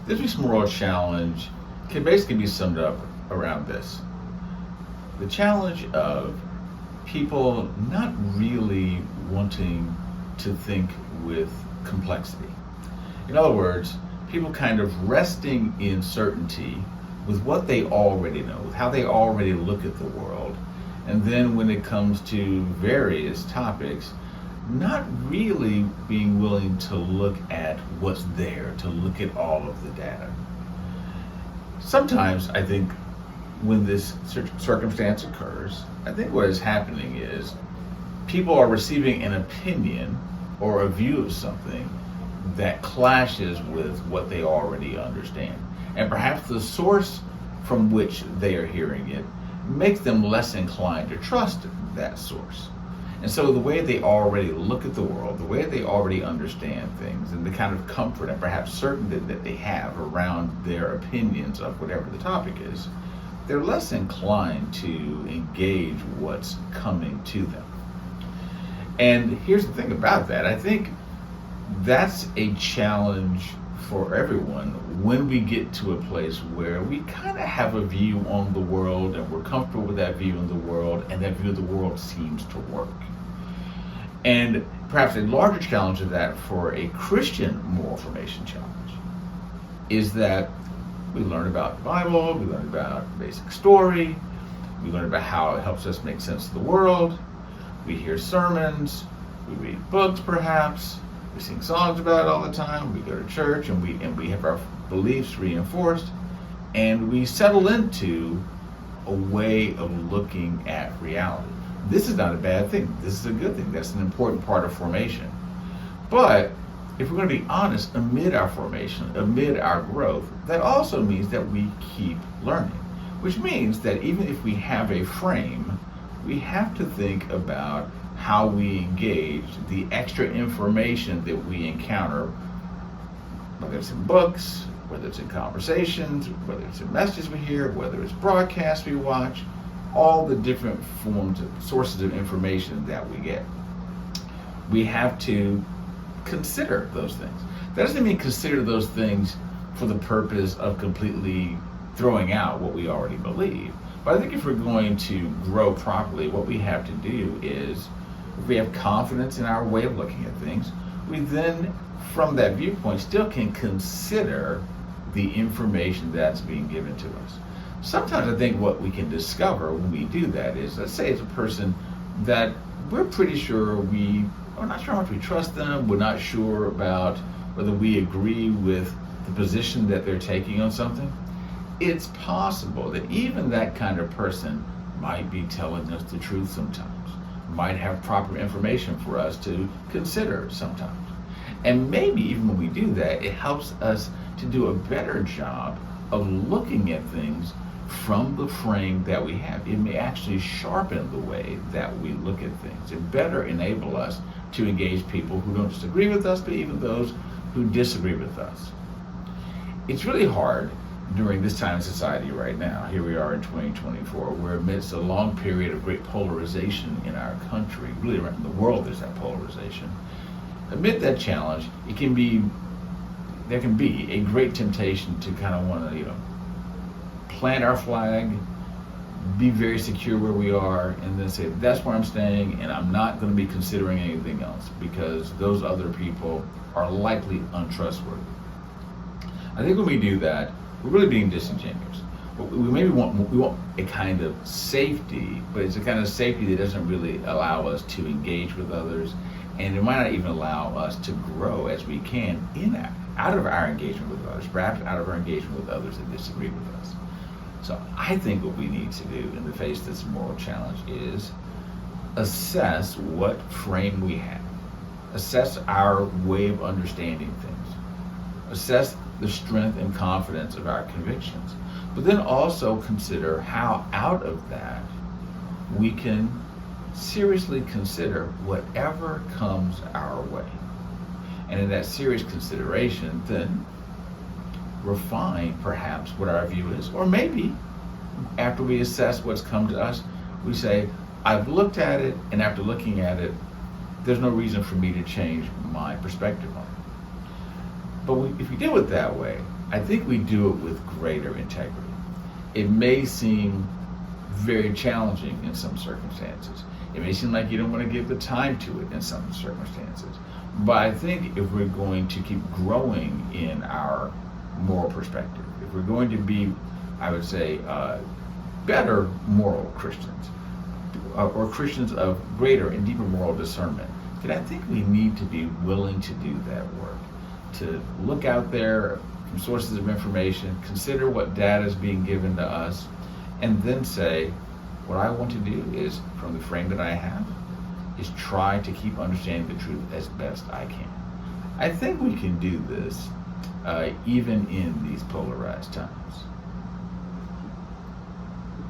This week's moral challenge can basically be summed up around this. The challenge of people not really wanting to think with complexity. In other words, people kind of resting in certainty with what they already know, with how they already look at the world, and then when it comes to various topics, not really being willing to look at what's there, to look at all of the data. Sometimes I think when this circumstance occurs, I think what is happening is people are receiving an opinion or a view of something that clashes with what they already understand. And perhaps the source from which they are hearing it makes them less inclined to trust that source. And so the way they already look at the world, the way they already understand things, and the kind of comfort and perhaps certainty that they have around their opinions of whatever the topic is, they're less inclined to engage what's coming to them. And here's the thing about that. I think that's a challenge for everyone when we get to a place where we kind of have a view on the world and we're comfortable with that view on the world, and that view of the world seems to work. And perhaps a larger challenge of that for a Christian moral formation challenge is that we learn about the Bible, we learn about basic story, we learn about how it helps us make sense of the world, we hear sermons, we read books perhaps, we sing songs about it all the time, we go to church and we have our beliefs reinforced, and we settle into a way of looking at reality. This is not a bad thing. This is a good thing. That's an important part of formation. But if we're going to be honest, amid our formation, amid our growth, that also means that we keep learning, which means that even if we have a frame, we have to think about how we engage the extra information that we encounter, whether it's in books, whether it's in conversations, whether it's in messages we hear, whether it's broadcasts we watch, all the different forms of sources of information that we get. We have to consider those things. That doesn't mean consider those things for the purpose of completely throwing out what we already believe. But I think if we're going to grow properly, what we have to do is, if we have confidence in our way of looking at things, we then, from that viewpoint, still can consider the information that's being given to us. Sometimes I think what we can discover when we do that is, let's say it's a person that we're pretty sure we're not sure how much we trust them, we're not sure about whether we agree with the position that they're taking on something. It's possible that even that kind of person might be telling us the truth sometimes, might have proper information for us to consider sometimes. And maybe even when we do that, it helps us to do a better job of looking at things from the frame that we have. It may actually sharpen the way that we look at things. It better enable us to engage people who don't just agree with us, but even those who disagree with us. It's really hard during this time in society right now. Here we are in 2024. We're amidst a long period of great polarization in our country. Really around the world there's that polarization. Amid that challenge, there can be a great temptation to kind of want to, plant our flag, be very secure where we are, and then say, that's where I'm staying, and I'm not going to be considering anything else because those other people are likely untrustworthy. I think when we do that, we're really being disingenuous. We want a kind of safety, but it's a kind of safety that doesn't really allow us to engage with others, and it might not even allow us to grow as we can out of our engagement with others, perhaps out of our engagement with others that disagree with us. So I think what we need to do in the face of this moral challenge is assess what frame we have, assess our way of understanding things, assess the strength and confidence of our convictions, but then also consider how out of that we can seriously consider whatever comes our way. And in that serious consideration, then refine perhaps what our view is. Or maybe after we assess what's come to us, we say, I've looked at it, and after looking at it, there's no reason for me to change my perspective on it. But if we do it that way, I think we do it with greater integrity. It may seem very challenging in some circumstances. It may seem like you don't want to give the time to it in some circumstances. But I think if we're going to keep growing in our moral perspective, if we're going to be, I would say, better moral Christians, or Christians of greater and deeper moral discernment, then I think we need to be willing to do that work, to look out there from sources of information, consider what data is being given to us, and then say, what I want to do is, from the frame that I have, is try to keep understanding the truth as best I can. I think we can do this even in these polarized times.